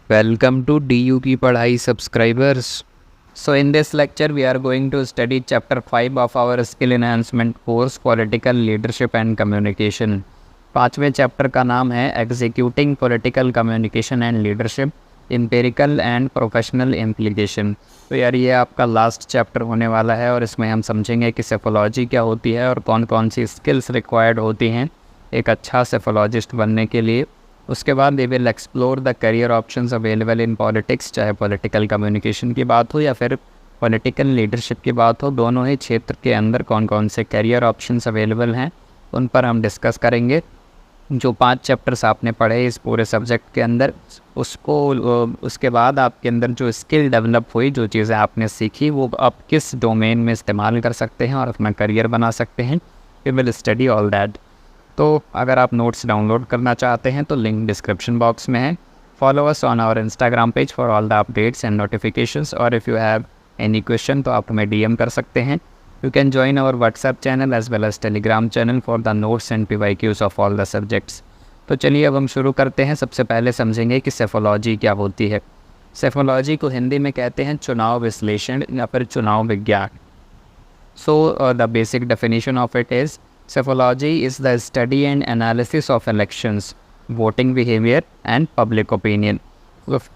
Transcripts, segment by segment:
Welcome to DU की पढ़ाई subscribers. So in this lecture we are going to study chapter 5 of our skill enhancement course Political Leadership and Communication. पाँचवें chapter का नाम है Executing Political Communication and Leadership Empirical and Professional Implication. तो यार ये आपका लास्ट चैप्टर होने वाला है और इसमें हम समझेंगे कि सेफोलॉजी क्या होती है और कौन कौन सी स्किल्स रिक्वायर्ड होती हैं एक अच्छा सेफोलॉजिस्ट बनने के लिए. उसके बाद we will explore the career options available in politics, चाहे पॉलिटिकल कम्युनिकेशन की बात हो या फिर पॉलिटिकल लीडरशिप की बात हो. दोनों ही क्षेत्र के अंदर कौन कौन से करियर ऑप्शंस अवेलेबल हैं उन पर हम डिस्कस करेंगे. जो 5 चैप्टर्स आपने पढ़े इस पूरे सब्जेक्ट के अंदर उसके बाद आपके अंदर जो स्किल डेवलप हुई, जो चीज़ें आपने सीखी, वो आप किस डोमेन में इस्तेमाल कर सकते हैं और अपना करियर बना सकते हैं. We will study all that. तो अगर आप नोट्स डाउनलोड करना चाहते हैं तो लिंक डिस्क्रिप्शन बॉक्स में है. Follow us on our Instagram page for all the updates and notifications. और if you have any question तो आप हमें डीएम कर सकते हैं. You can join our WhatsApp channel as well as Telegram channel for the notes and PYQs of all the subjects. तो चलिए अब हम शुरू करते हैं. सबसे पहले समझेंगे कि सेफोलॉजी क्या होती है. सेफोलॉजी को हिंदी में कहते हैं चुनाव विश्लेषण या फिर चुनाव विज्ञान. So the basic definition of it is Psephology is the study and analysis of elections, voting behavior and public opinion.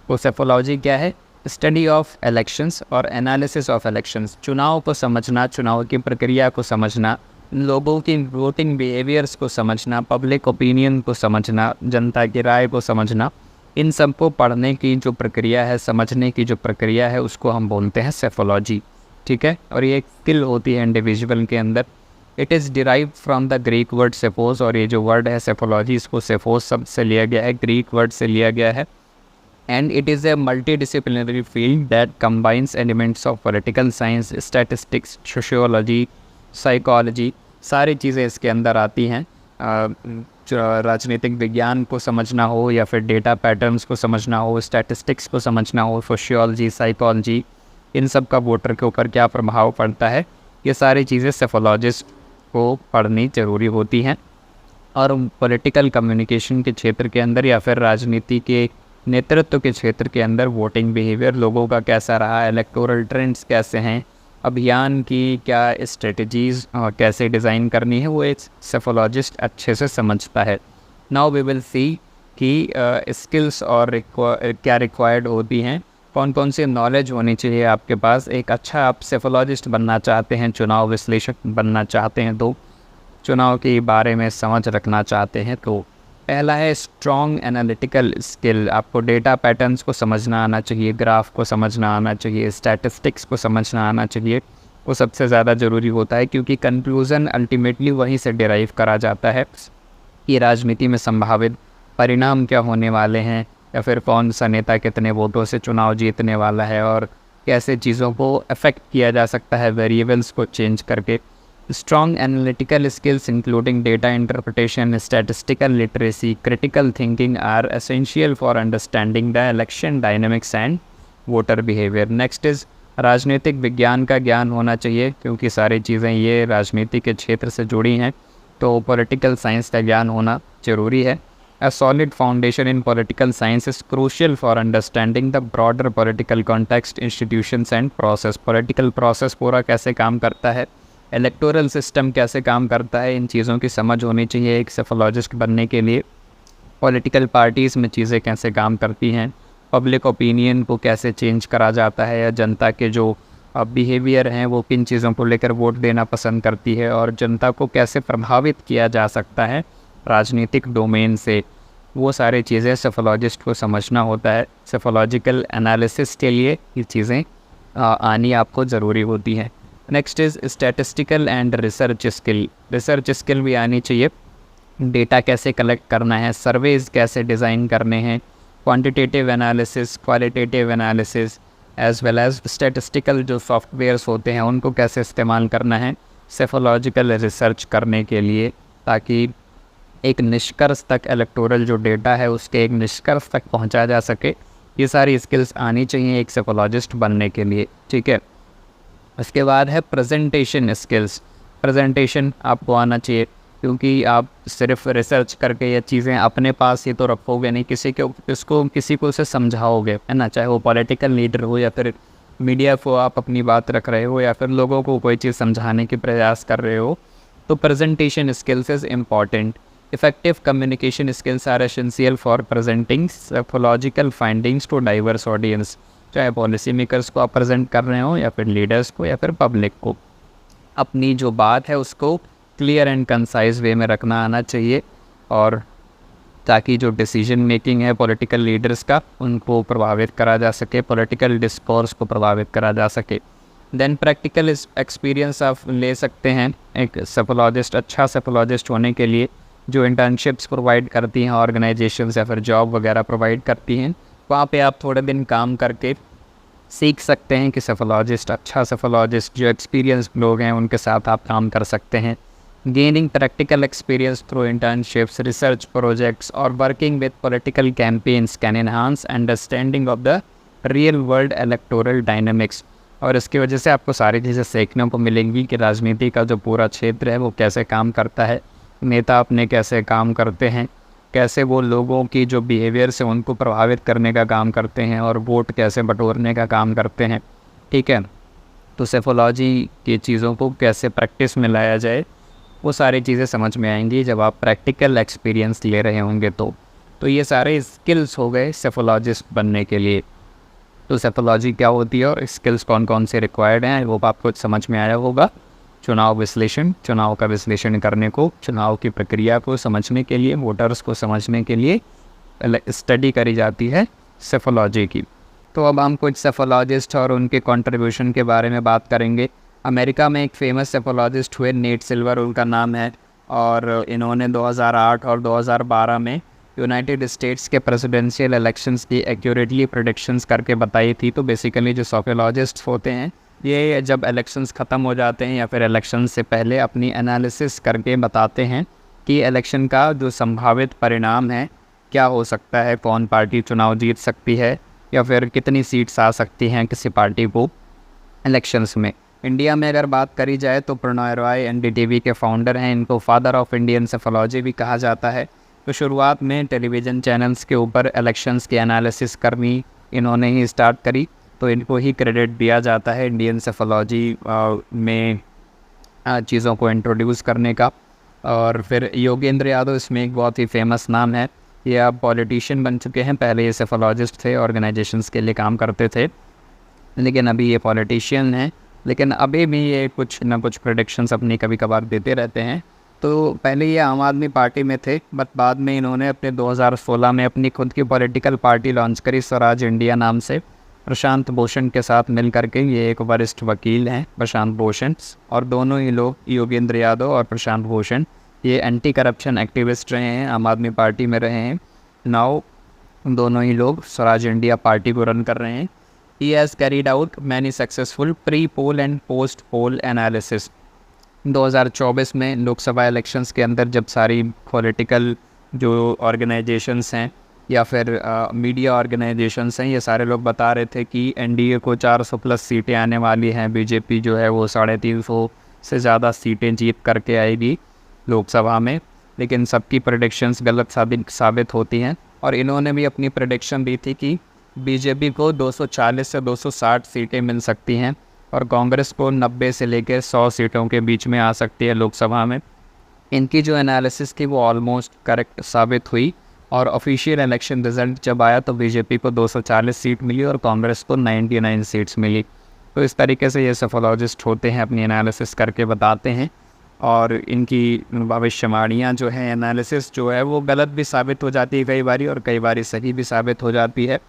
तो सेफोलॉजी क्या है? स्टडी ऑफ इलेक्शंस और एनालिसिस ऑफ इलेक्शंस. चुनाव को समझना, चुनाव की प्रक्रिया को समझना, लोगों की वोटिंग बिहेवियर्स को समझना, पब्लिक ओपिनियन को समझना, जनता की राय को समझना. इन सब को पढ़ने की जो प्रक्रिया है, समझने की जो प्रक्रिया है, उसको हम बोलते हैं सेफोलॉजी. ठीक है. और ये एक स्किल होती है इंडिविजुअल के अंदर. It is derive from the Greek word सेफोस. और ये जो वर्ड है सेफोलॉजी, इसको सेफोस शब्द से लिया गया है, ग्रीक वर्ड से लिया गया है. And it is a multidisciplinary field that combines elements of political science, statistics, sociology, psychology. सारी चीज़ें इसके अंदर आती हैं. राजनीतिक विज्ञान को समझना हो या फिर डेटा पैटर्न्स को समझना हो, स्टैटिस्टिक्स को समझना हो, सोशियोलॉजी, साइकोलॉजी, इन सब का वोटर के ऊपर क्या प्रभाव पड़ता है, ये सारी चीज़ें सेफोलॉजिस्ट को पढ़नी ज़रूरी होती हैं. और पॉलिटिकल कम्युनिकेशन के क्षेत्र के अंदर या फिर राजनीति के नेतृत्व के क्षेत्र के अंदर वोटिंग बिहेवियर लोगों का कैसा रहा, इलेक्टोरल ट्रेंड्स कैसे हैं, अभियान की क्या स्ट्रेटजीज़ कैसे डिज़ाइन करनी है, वो एक सेफोलॉजिस्ट अच्छे से समझता है. नाउ वी विल सी कि स्किल्स और क्या रिक्वायर्ड होती हैं, कौन कौन सी नॉलेज होनी चाहिए आपके पास. एक अच्छा आप सेफोलॉजिस्ट बनना चाहते हैं, चुनाव विश्लेषक बनना चाहते हैं, तो चुनाव के बारे में समझ रखना चाहते हैं, तो पहला है स्ट्रॉन्ग एनालिटिकल स्किल. आपको डेटा पैटर्न्स को समझना आना चाहिए, ग्राफ को समझना आना चाहिए, स्टैटिस्टिक्स को समझना आना चाहिए. वो सबसे ज़्यादा ज़रूरी होता है क्योंकि कंक्लूज़न अल्टीमेटली वहीं से डिराइव करा जाता है कि राजनीति में संभावित परिणाम क्या होने वाले हैं या फिर कौन सा नेता कितने वोटों से चुनाव जीतने वाला है और कैसे चीज़ों को अफेक्ट किया जा सकता है वेरिएबल्स को चेंज करके. Strong analytical skills including data interpretation, statistical literacy, critical thinking are essential for understanding the election dynamics and voter behaviour. Next is राजनीतिक विज्ञान का ज्ञान होना चाहिए क्योंकि सारी चीज़ें ये राजनीति के क्षेत्र से जुड़ी हैं, तो पॉलिटिकल साइंस का ज्ञान होना ज़रूरी है. A solid foundation in political science is crucial for understanding the broader political context, institutions and process. Political process पूरा कैसे काम करता है, इलेक्टोरल सिस्टम कैसे काम करता है, इन चीज़ों की समझ होनी चाहिए एक सेफोलॉजिस्ट बनने के लिए. पॉलिटिकल पार्टीज़ में चीज़ें कैसे काम करती हैं, पब्लिक ओपिनियन को कैसे चेंज करा जाता है, या जनता के जो बिहेवियर हैं वो किन चीज़ों को लेकर वोट देना पसंद करती है, और जनता को कैसे प्रभावित किया जा सकता है राजनीतिक डोमेन से. वो सारी चीज़ें सेफोलॉजिस्ट को समझना होता है. सेफोलॉजिकल एनालिसिस के लिए ये चीज़ें आनी आपको ज़रूरी होती हैं. Next is statistical and research skill. Research skill भी आनी चाहिए. डेटा कैसे कलेक्ट करना है, सर्वेज़ कैसे डिज़ाइन करने हैं, quantitative analysis, qualitative analysis, as well as statistical जो सॉफ्टवेयर्स होते हैं उनको कैसे इस्तेमाल करना है सेफोलॉजिकल रिसर्च करने के लिए, ताकि एक निष्कर्ष तक इलेक्टोरल जो डेटा है उसके एक निष्कर्ष तक पहुंचा जा सके. ये सारी स्किल्स आनी चाहिए एक सेफोलॉजिस्ट बनने के लिए. ठीक है. उसके बाद है प्रेजेंटेशन स्किल्स. प्रेजेंटेशन आपको आना चाहिए. क्योंकि आप सिर्फ रिसर्च करके ये चीज़ें अपने पास ही तो रखोगे नहीं, किसी को उसे समझाओगे, है ना। चाहे वो पॉलिटिकल लीडर हो या फिर मीडिया को आप अपनी बात रख रहे हो या फिर लोगों को कोई चीज़ समझाने के प्रयास कर रहे हो, तो presentation skills is important. Effective communication skills are essential for presenting psephological findings to diverse audience. चाहे पॉलिसी मेकर्स को आप प्रेजेंट कर रहे हो या फिर लीडर्स को या फिर पब्लिक को, अपनी जो बात है उसको क्लियर एंड कंसाइज वे में रखना आना चाहिए, और ताकि जो डिसीजन मेकिंग है पॉलिटिकल लीडर्स का उनको प्रभावित करा जा सके, पॉलिटिकल डिस्कोर्स को प्रभावित करा जा सके। देन प्रैक्टिकल एक्सपीरियंस आप ले सकते हैं। एक सेफोलॉजिस्ट, अच्छा सेफोलॉजिस्ट होने के लिए जो इंटर्नशिप्स प्रोवाइड करती हैं ऑर्गेनाइजेशंस या फिर जॉब वगैरह प्रोवाइड करती हैं, वहाँ पे आप थोड़े दिन काम करके सीख सकते हैं कि सेफोलॉजिस्ट, अच्छा सेफोलॉजिस्ट जो एक्सपीरियंस लोग हैं उनके साथ आप काम कर सकते हैं। Gaining practical experience through internships, research projects और working with political campaigns can enhance understanding of the real world electoral dynamics. और इसकी वजह से आपको सारी चीज़ें सीखने को मिलेंगी कि राजनीति का जो पूरा क्षेत्र है वो कैसे काम करता है, नेता अपने कैसे काम करते हैं, कैसे वो लोगों की जो बिहेवियर्स है उनको प्रभावित करने का काम करते हैं और वोट कैसे बटोरने का काम करते हैं। ठीक है, तो सेफोलॉजी की चीज़ों को कैसे प्रैक्टिस में लाया जाए, वो सारी चीज़ें समझ में आएंगी जब आप प्रैक्टिकल एक्सपीरियंस ले रहे होंगे। तो ये सारे स्किल्स हो गए सेफोलॉजिस्ट बनने के लिए। तो सेफोलॉजी क्या होती है और स्किल्स कौन कौन से रिक्वायर्ड हैं वो आपको समझ में आया होगा। चुनाव विश्लेषण, चुनाव का विश्लेषण करने को, चुनाव की प्रक्रिया को समझने के लिए, वोटर्स को समझने के लिए स्टडी करी जाती है सेफोलॉजी की। तो अब हम कुछ सेफोलॉजिस्ट और उनके कंट्रीब्यूशन के बारे में बात करेंगे। अमेरिका में एक फेमस सेफोलॉजिस्ट हुए, नेट सिल्वर उनका नाम है, और इन्होंने 2008 और 2012 में यूनाइटेड स्टेट्स के प्रेसिडेंशियल इलेक्शंस की एक्यूरेटली प्रेडिक्शंस करके बताई थी। तो बेसिकली जो सेफोलॉजिस्ट्स होते हैं ये जब इलेक्शंस ख़त्म हो जाते हैं या फिर इलेक्शन से पहले अपनी एनालिसिस करके बताते हैं कि इलेक्शन का जो संभावित परिणाम है क्या हो सकता है, कौन पार्टी चुनाव जीत सकती है या फिर कितनी सीट्स आ सकती हैं किसी पार्टी को इलेक्शंस में। इंडिया में अगर बात करी जाए तो प्रणॉय रॉय एनडीटीवी के फाउंडर हैं, इनको फादर ऑफ इंडियन सेफोलॉजी भी कहा जाता है। तो शुरुआत में टेलीविज़न चैनल्स के ऊपर इलेक्शंस की एनालिसिस करनी इन्होंने ही स्टार्ट करी, तो इनको ही क्रेडिट दिया जाता है इंडियन सेफोलॉजी में चीज़ों को इंट्रोड्यूस करने का। और फिर योगेंद्र यादव इसमें एक बहुत ही फेमस नाम है, ये अब पॉलिटिशियन बन चुके हैं, पहले ये सेफोलॉजिस्ट थे, ऑर्गेनाइजेशंस के लिए काम करते थे, लेकिन अभी ये पॉलिटिशियन हैं। लेकिन अभी भी ये कुछ ना कुछ प्रेडिक्शंस अपनी कभी कभार देते रहते हैं। तो पहले ये आम आदमी पार्टी में थे, बट बाद में इन्होंने अपने 2016 में अपनी खुद की पॉलिटिकल पार्टी लॉन्च करी, स्वराज इंडिया नाम से। प्रशांत भूषण के साथ मिल करके, ये एक वरिष्ठ वकील हैं प्रशांत भूषण, और दोनों ही लोग, योगेंद्र यादव और प्रशांत भूषण, ये एंटी करप्शन एक्टिविस्ट रहे हैं, आम आदमी पार्टी में रहे हैं। नाउ दोनों ही लोग स्वराज इंडिया पार्टी को रन कर रहे हैं। He has carried out many successful pre-poll and post-poll analysis। 2024 में लोकसभा इलेक्शंस के अंदर जब सारी पॉलिटिकल जो ऑर्गेनाइजेशंस हैं या फिर मीडिया ऑर्गेनाइजेशंस हैं, ये सारे लोग बता रहे थे कि एनडीए को 400 प्लस सीटें आने वाली हैं, बीजेपी जो है वो 350 से ज़्यादा सीटें जीत करके आएगी लोकसभा में। लेकिन सबकी प्रेडिक्शंस गलत साबित होती हैं, और इन्होंने भी अपनी प्रेडिक्शन दी थी कि बीजेपी को 240 से 260 सीटें मिल सकती हैं और कांग्रेस को 90 से लेकर 100 सीटों के बीच में आ सकती है लोकसभा में। इनकी जो एनालिसिस थी वो ऑलमोस्ट करेक्ट साबित हुई, और ऑफिशियल इलेक्शन रिजल्ट जब आया तो बीजेपी को 240 सीट मिली और कांग्रेस को 99 सीट्स मिली। तो इस तरीके से ये सेफोलॉजिस्ट होते हैं, अपनी एनालिसिस करके बताते हैं, और इनकी भविष्यवाणियाँ जो है, एनालिसिस जो है वो गलत भी साबित हो जाती है कई बारी, और कई बारी सही भी साबित हो जाती है।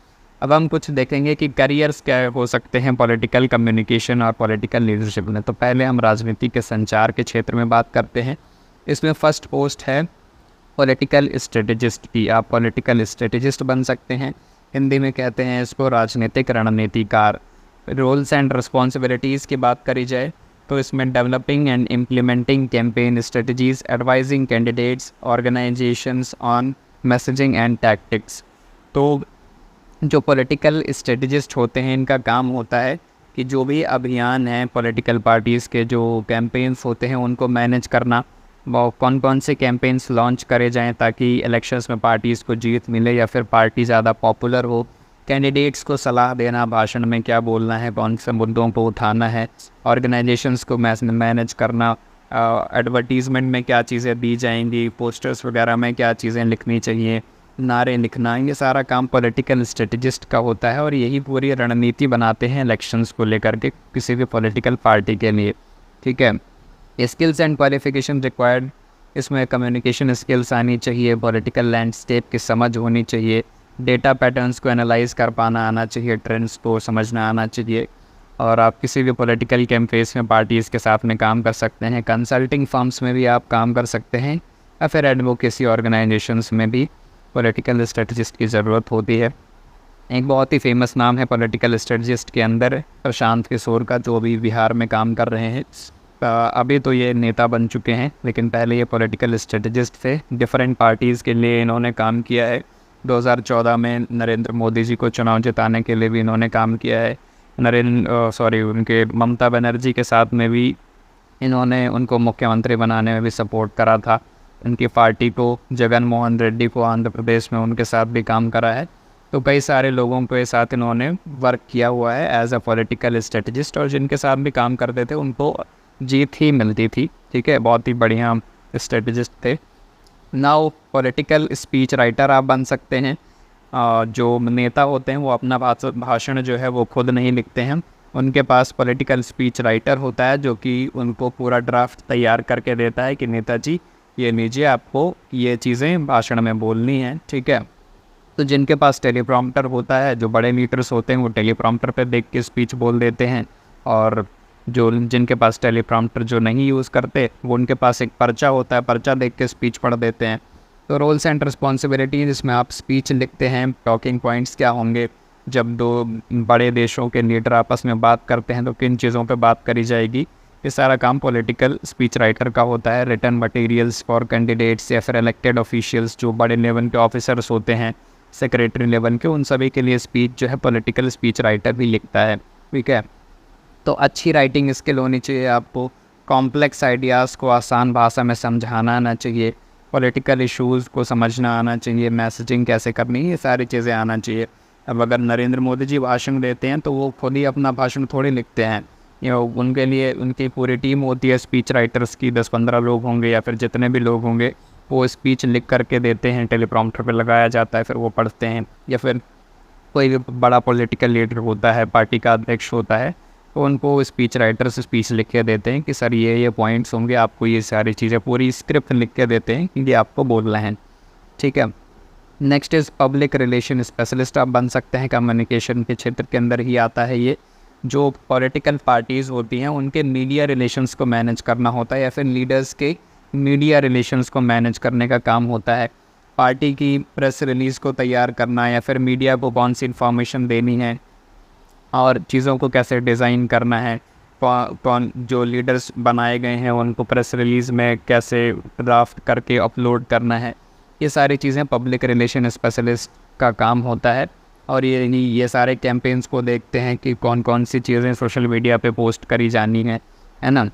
अब हम कुछ देखेंगे कि करियर्स क्या हो सकते हैं पॉलिटिकल कम्युनिकेशन और पॉलिटिकल लीडरशिप में। तो पहले हम राजनीति के संचार के क्षेत्र में बात करते हैं। इसमें फर्स्ट पोस्ट है पॉलिटिकल स्ट्रेटजिस्ट की। आप पॉलिटिकल स्ट्रेटजिस्ट बन सकते हैं, हिंदी में कहते हैं इसको राजनीतिक रणनीतिकार। रोल्स एंड रिस्पॉन्सिबिलिटीज़ की बात करी जाए तो इसमें developing and implementing campaign strategies, advising candidates, organisations on messaging and tactics. तो जो पॉलिटिकल स्ट्रेटजिस्ट होते हैं, इनका काम होता है कि जो भी अभियान हैं पॉलिटिकल पार्टीज़ के, जो कैंपेन्स होते हैं उनको मैनेज करना, वो कौन कौन से कैंपेन्स लॉन्च करे जाएं ताकि इलेक्शंस में पार्टीज़ को जीत मिले या फिर पार्टी ज़्यादा पॉपुलर हो, कैंडिडेट्स को सलाह देना, भाषण में क्या बोलना है, कौन से मुद्दों को उठाना है, ऑर्गेनाइजेशंस को मैनेज करना, एडवर्टीज़मेंट में क्या चीज़ें दी जाएंगी, पोस्टर्स वगैरह में क्या चीज़ें लिखनी चाहिए, नारे लिखना, ये सारा काम पॉलिटिकल स्ट्रेटजिस्ट का होता है और यही पूरी रणनीति बनाते हैं इलेक्शंस को लेकर के किसी भी पॉलिटिकल पार्टी के लिए। ठीक है, स्किल्स एंड क्वालिफिकेशन रिक्वायर्ड, इसमें कम्युनिकेशन स्किल्स आनी चाहिए, पॉलिटिकल लैंडस्केप की समझ होनी चाहिए, डेटा पैटर्न्स को एनालाइज कर पाना आना चाहिए, ट्रेंड्स को समझना आना चाहिए, और आप किसी भी पॉलिटिकल कैंपेन्स में पार्टीज़ के साथ में काम कर सकते हैं। कंसल्टिंग फर्म्स में भी आप काम कर सकते हैं या फिर एडवोकेसी ऑर्गेनाइजेशंस में भी पॉलिटिकल स्ट्रेटजिस्ट की ज़रूरत होती है। एक बहुत ही फेमस नाम है पॉलिटिकल स्ट्रेटजिस्ट के अंदर प्रशांत किशोर का, जो अभी बिहार में काम कर रहे हैं। अभी तो ये नेता बन चुके हैं, लेकिन पहले ये पॉलिटिकल स्ट्रेटजिस्ट थे। डिफरेंट पार्टीज़ के लिए इन्होंने काम किया है। 2014 में नरेंद्र मोदी जी को चुनाव जिताने के लिए भी इन्होंने काम किया है। उनके ममता बनर्जी के साथ में भी इन्होंने उनको मुख्यमंत्री बनाने में भी सपोर्ट करा था। उनकी पार्टी को, जगन मोहन रेड्डी को आंध्र प्रदेश में उनके साथ भी काम करा है। तो कई सारे लोगों के साथ इन्होंने वर्क किया हुआ है एज अ पॉलिटिकल स्ट्रेटजिस्ट, और जिनके साथ भी काम करते थे उनको जीत ही मिलती थी। ठीक है, बहुत ही बढ़िया स्ट्रेटजिस्ट थे। नाउ पॉलिटिकल स्पीच राइटर आप बन सकते हैं। जो नेता होते हैं वो अपना भाषण जो है वो खुद नहीं लिखते हैं, उनके पास पॉलिटिकल स्पीच राइटर होता है जो कि उनको पूरा ड्राफ्ट तैयार करके देता है कि नेताजी ये लीजिए, आपको ये चीज़ें भाषण में बोलनी हैं। ठीक है, तो जिनके पास टेलीप्रॉम्प्टर होता है, जो बड़े लीडर्स होते हैं वो टेलीप्रॉम्प्टर पे देख के स्पीच बोल देते हैं, और जिनके पास टेलीप्रॉम्प्टर जो नहीं यूज़ करते वो उनके पास एक पर्चा होता है, पर्चा देख के स्पीच पढ़ देते हैं। तो रोल्स एंड रिस्पॉन्सिबिलिटीज, इसमें आप स्पीच लिखते हैं, टॉकिंग पॉइंट्स क्या होंगे, जब दो बड़े देशों के लीडर आपस में बात करते हैं तो किन चीज़ों पे बात करी जाएगी, ये सारा काम पॉलिटिकल स्पीच राइटर का होता है। रिटर्न मटेरियल्स फॉर कैंडिडेट्स या फिर इलेक्टेड ऑफिशियल्स, जो बड़े लेवल के ऑफिसर्स होते हैं, सेक्रेटरी लेवल के, उन सभी के लिए स्पीच जो है पॉलिटिकल स्पीच राइटर भी लिखता है। ठीक है, तो अच्छी राइटिंग स्किल होनी चाहिए आपको, कॉम्प्लेक्स आइडियाज़ को आसान भाषा में समझाना आना चाहिए, पॉलिटिकल इश्यूज़ को समझना आना चाहिए, मैसेजिंग कैसे करनी है, ये सारी चीज़ें आना चाहिए। अब अगर नरेंद्र मोदी जी भाषण देते हैं तो वो खुद ही अपना भाषण थोड़ी लिखते हैं, ये उनके लिए उनकी पूरी टीम होती है स्पीच राइटर्स की, 10-15 लोग होंगे या फिर जितने भी लोग होंगे, वो स्पीच लिख करके देते हैं, टेलीप्रॉम्प्टर पे लगाया जाता है, फिर वो पढ़ते हैं। या फिर कोई बड़ा पॉलिटिकल लीडर होता है, पार्टी का अध्यक्ष होता है, तो उनको स्पीच राइटर्स स्पीच लिख के देते हैं कि सर ये पॉइंट्स होंगे, आपको ये सारी चीज़ें, पूरी स्क्रिप्ट लिख के देते हैं कि ये आपको बोलना है। ठीक है, next is public relation specialist आप बन सकते हैं। कम्युनिकेशन के क्षेत्र के अंदर ही आता है ये। जो पॉलिटिकल पार्टीज़ होती हैं उनके मीडिया रिलेशंस को मैनेज करना होता है, या फिर लीडर्स के मीडिया रिलेशंस को मैनेज करने का काम होता है। पार्टी की प्रेस रिलीज़ को तैयार करना, या फिर मीडिया को कौन सी इन्फॉर्मेशन देनी है और चीज़ों को कैसे डिज़ाइन करना है, कौन जो लीडर्स बनाए गए हैं उनको प्रेस रिलीज़ में कैसे ड्राफ्ट करके अपलोड करना है, ये सारी चीज़ें पब्लिक रिलेशन स्पेशलिस्ट का काम होता है। और ये सारे कैंपेन्स को देखते हैं कि कौन कौन सी चीज़ें सोशल मीडिया पे पोस्ट करी जानी है ना।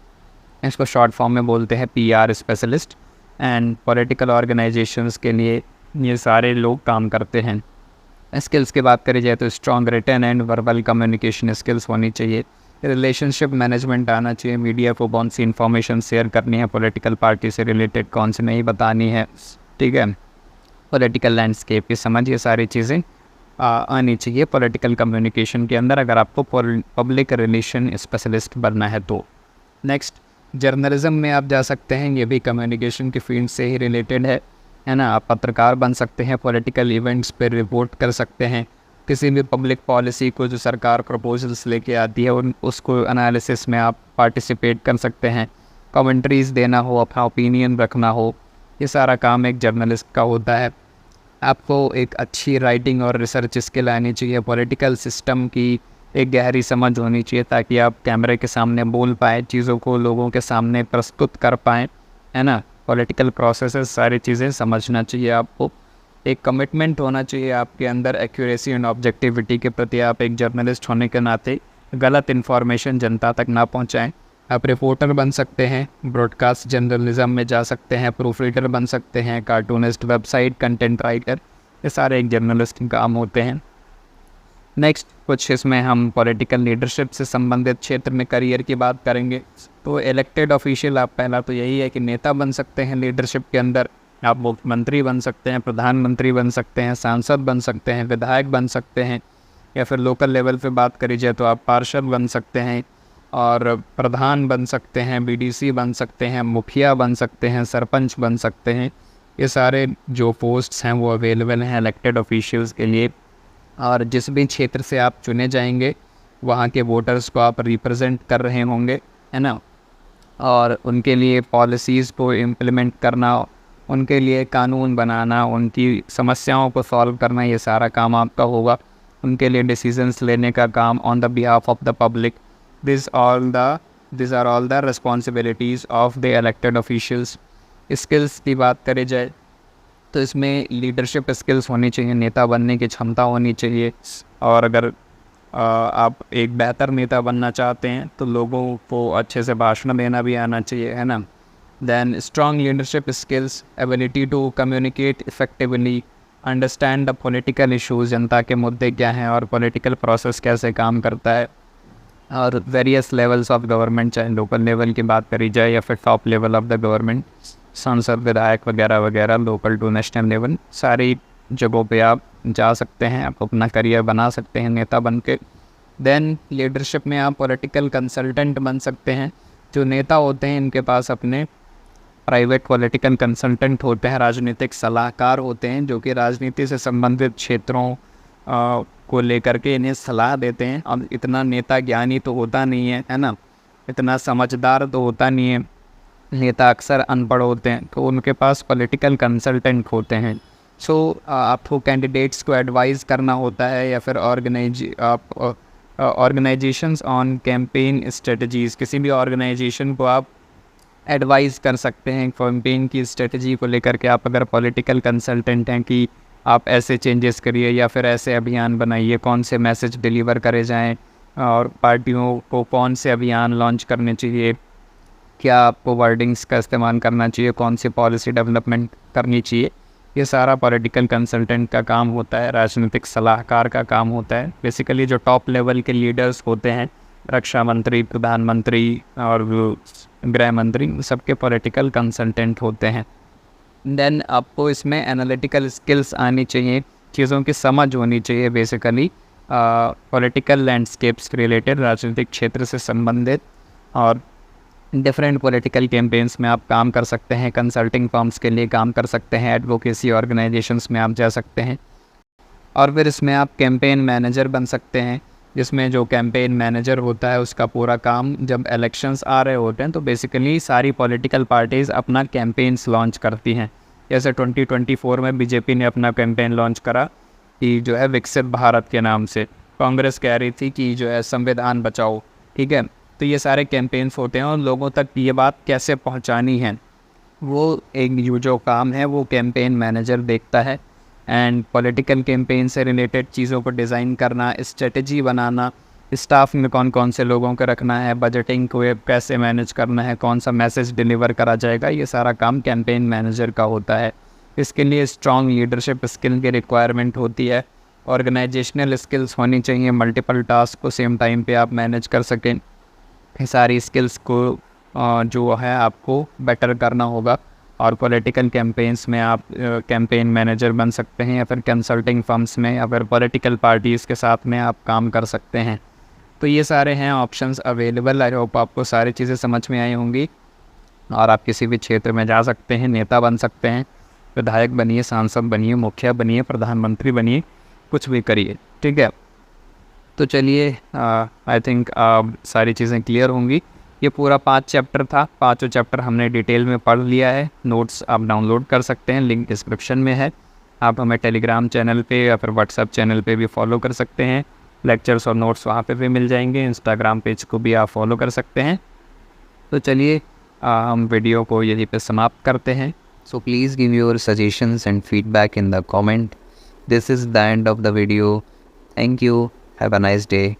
इसको शॉर्ट फॉर्म में बोलते हैं PR specialist. And political organisations के लिए ये सारे लोग काम करते हैं। स्किल्स की बात करी जाए तो strong written and verbal communication skills होनी चाहिए, रिलेशनशिप मैनेजमेंट आना चाहिए, मीडिया को कौन सी इन्फॉर्मेशन शेयर करनी है, पॉलिटिकल पार्टी से रिलेटेड कौन सी नहीं बतानी है। ठीक है, पॉलिटिकल लैंडस्केप की समझ, ये सारी चीज़ें आनी चाहिए पॉलिटिकल कम्युनिकेशन के अंदर, अगर आपको पब्लिक रिलेशन स्पेशलिस्ट बनना है तो। नेक्स्ट, जर्नलिज्म में आप जा सकते हैं, ये भी कम्युनिकेशन की फील्ड से ही रिलेटेड है ना। आप पत्रकार बन सकते हैं, पॉलिटिकल इवेंट्स पर रिपोर्ट कर सकते हैं, किसी भी पब्लिक पॉलिसी को जो सरकार प्रपोजल्स लेके आती है उसको एनालिसिस में आप पार्टिसिपेट कर सकते हैं, कमेंट्रीज़ देना हो, अपना ओपिनियन रखना हो, ये सारा काम एक जर्नलिस्ट का होता है। आपको एक अच्छी राइटिंग और रिसर्च स्किल आनी चाहिए, पॉलिटिकल सिस्टम की एक गहरी समझ होनी चाहिए ताकि आप कैमरे के सामने बोल पाएँ, चीज़ों को लोगों के सामने प्रस्तुत कर पाएँ, है ना। पॉलिटिकल प्रोसेसेस सारी चीज़ें समझना चाहिए आपको। एक कमिटमेंट होना चाहिए आपके अंदर एक्यूरेसी एंड ऑब्जेक्टिविटी के प्रति। आप एक जर्नलिस्ट होने के नाते गलत इन्फॉर्मेशन जनता तक ना पहुंचाएं, आप रिपोर्टर बन सकते हैं, ब्रॉडकास्ट जर्नलिज्म में जा सकते हैं, प्रूफ रीडर बन सकते हैं, कार्टूनिस्ट, वेबसाइट कंटेंट राइटर, ये सारे एक जर्नलिस्ट के काम होते हैं। नेक्स्ट कुछ इसमें हम पॉलिटिकल लीडरशिप से संबंधित क्षेत्र में करियर की बात करेंगे। तो इलेक्टेड ऑफिशियल आप पहला तो यही है कि नेता बन सकते हैं लीडरशिप के अंदर। आप मुख्यमंत्री बन सकते हैं, प्रधानमंत्री बन सकते हैं, सांसद बन सकते हैं, विधायक बन सकते हैं, या फिर लोकल लेवल पे बात करी जाए तो आप पार्षद बन सकते हैं और प्रधान बन सकते हैं, बीडीसी बन सकते हैं, मुखिया बन सकते हैं, सरपंच बन सकते हैं। ये सारे जो पोस्ट्स हैं वो अवेलेबल हैं इलेक्टेड ऑफिशियल्स के लिए। और जिस भी क्षेत्र से आप चुने जाएंगे वहाँ के वोटर्स को आप रिप्रेजेंट कर रहे होंगे, है ना, और उनके लिए पॉलिसीज़ को इम्प्लीमेंट करना, उनके लिए कानून बनाना, उनकी समस्याओं को सॉल्व करना, ये सारा काम आपका होगा। उनके लिए डिसीजंस लेने का काम on the behalf of the public. This are all the responsibilities of the elected officials. Skills की बात करी जाए तो इसमें लीडरशिप स्किल्स होनी चाहिए, नेता बनने की क्षमता होनी चाहिए। और अगर आप एक बेहतर नेता बनना चाहते हैं तो लोगों को अच्छे से भाषण देना भी आना चाहिए, है ना। Then strong leadership skills, ability to communicate effectively, understand the political issues, जनता के मुद्दे क्या हैं और पॉलिटिकल प्रोसेस कैसे काम करता है। और वेरियस लेवल्स ऑफ गवर्नमेंट, चाहे लोकल लेवल की बात करी जाए या फिर top level of the government, सांसद, विधायक वगैरह वगैरह, लोकल टू नेशनल लेवल, सारी जगहों पे आप जा सकते हैं, आप अपना करियर बना सकते हैं नेता बन के। देन लीडरशिप में आप पॉलिटिकल कंसल्टेंट बन सकते हैं। जो नेता होते हैं इनके पास अपने प्राइवेट पॉलिटिकल कंसल्टेंट होते हैं, राजनीतिक सलाहकार होते हैं, जो कि राजनीति से संबंधित क्षेत्रों को लेकर के इन्हें सलाह देते हैं। अब इतना नेता ज्ञानी तो होता नहीं है ना, इतना समझदार तो होता नहीं है, नेता अक्सर अनपढ़ होते हैं, तो उनके पास पॉलिटिकल कंसल्टेंट होते हैं। सो आपको कैंडिडेट्स को एडवाइस करना होता है, या फिर ऑर्गेनाइजेशंस ऑन कैंपेन स्ट्रेटजीज़, किसी भी ऑर्गेनाइजेशन को आप एडवाइस कर सकते हैं कैंपेन की स्ट्रेटजी को लेकर के। आप अगर पॉलिटिकल कंसल्टेंट हैं कि आप ऐसे चेंजेस करिए या फिर ऐसे अभियान बनाइए, कौन से मैसेज डिलीवर करे जाएं और पार्टियों को कौन से अभियान लॉन्च करने चाहिए, क्या आपको वर्डिंग्स का इस्तेमाल करना चाहिए, कौन सी पॉलिसी डेवलपमेंट करनी चाहिए, ये सारा पॉलिटिकल कंसल्टेंट का काम होता है, राजनीतिक सलाहकार का काम होता है। बेसिकली जो टॉप लेवल के लीडर्स होते हैं, रक्षा मंत्री, प्रधानमंत्री और गृह मंत्री, सबके पॉलिटिकल कंसल्टेंट होते हैं। देन आपको इसमें एनालिटिकल स्किल्स आनी चाहिए, चीज़ों की समझ होनी चाहिए, बेसिकली पॉलिटिकल लैंडस्केप्स रिलेटेड, राजनीतिक क्षेत्र से संबंधित। और डिफरेंट पॉलिटिकल कैंपेन्स में आप काम कर सकते हैं, कंसल्टिंग फर्म्स के लिए काम कर सकते हैं, एडवोकेसी ऑर्गेनाइजेशंस में आप जा सकते हैं। और फिर इसमें आप कैंपेन मैनेजर बन सकते हैं, जिसमें जो कैंपेन मैनेजर होता है उसका पूरा काम, जब इलेक्शंस आ रहे होते हैं तो बेसिकली सारी पॉलिटिकल पार्टीज़ अपना कैंपेन्स लॉन्च करती हैं। जैसे 2024 में बीजेपी ने अपना कैंपेन लॉन्च करा कि जो है विकसित भारत के नाम से। कांग्रेस कह रही थी कि जो है संविधान बचाओ, ठीक है। तो ये सारे कैंपेन्स होते हैं और लोगों तक ये बात कैसे पहुंचानी है, वो एक जो काम है वो कैंपेन मैनेजर देखता है। एंड पॉलिटिकल कैंपेन से रिलेटेड चीज़ों को डिज़ाइन करना, स्ट्रेटजी बनाना, स्टाफ में कौन कौन से लोगों को रखना है, बजटिंग को कैसे मैनेज करना है, कौन सा मैसेज डिलीवर करा जाएगा, ये सारा काम कैंपेन मैनेजर का होता है। इसके लिए स्ट्रॉन्ग लीडरशिप स्किल की रिक्वायरमेंट होती है, ऑर्गेनाइजेशनल स्किल्स होनी चाहिए, मल्टीपल टास्क को सेम टाइम पे आप मैनेज कर सकें। ये सारी स्किल्स को जो है आपको बेटर करना होगा। और पॉलिटिकल कैंपेन्स में आप कैंपेन मैनेजर बन सकते हैं, या फिर कंसल्टिंग फर्म्स में या फिर पॉलिटिकल पार्टीज़ के साथ में आप काम कर सकते हैं। तो ये सारे हैं ऑप्शंस अवेलेबल। आई होप आपको सारी चीज़ें समझ में आई होंगी और आप किसी भी क्षेत्र में जा सकते हैं, नेता बन सकते हैं, विधायक बनिए, सांसद बनिए, मुखिया बनिए, प्रधानमंत्री बनिए, कुछ भी करिए, ठीक है। तो चलिए, आई थिंक सारी चीज़ें क्लियर होंगी। ये पूरा 5 चैप्टर था, 5 चैप्टर हमने डिटेल में पढ़ लिया है। नोट्स आप डाउनलोड कर सकते हैं, लिंक डिस्क्रिप्शन में है। आप हमें टेलीग्राम चैनल पे या फिर व्हाट्सएप चैनल पे भी फॉलो कर सकते हैं, लेक्चर्स और नोट्स वहाँ पे भी मिल जाएंगे। इंस्टाग्राम पेज को भी आप फॉलो कर सकते हैं। तो चलिए, हम वीडियो को यहीं पे समाप्त करते हैं। So please give your suggestions and feedback in the comment. This is the end of the video. Thank you, have a nice day.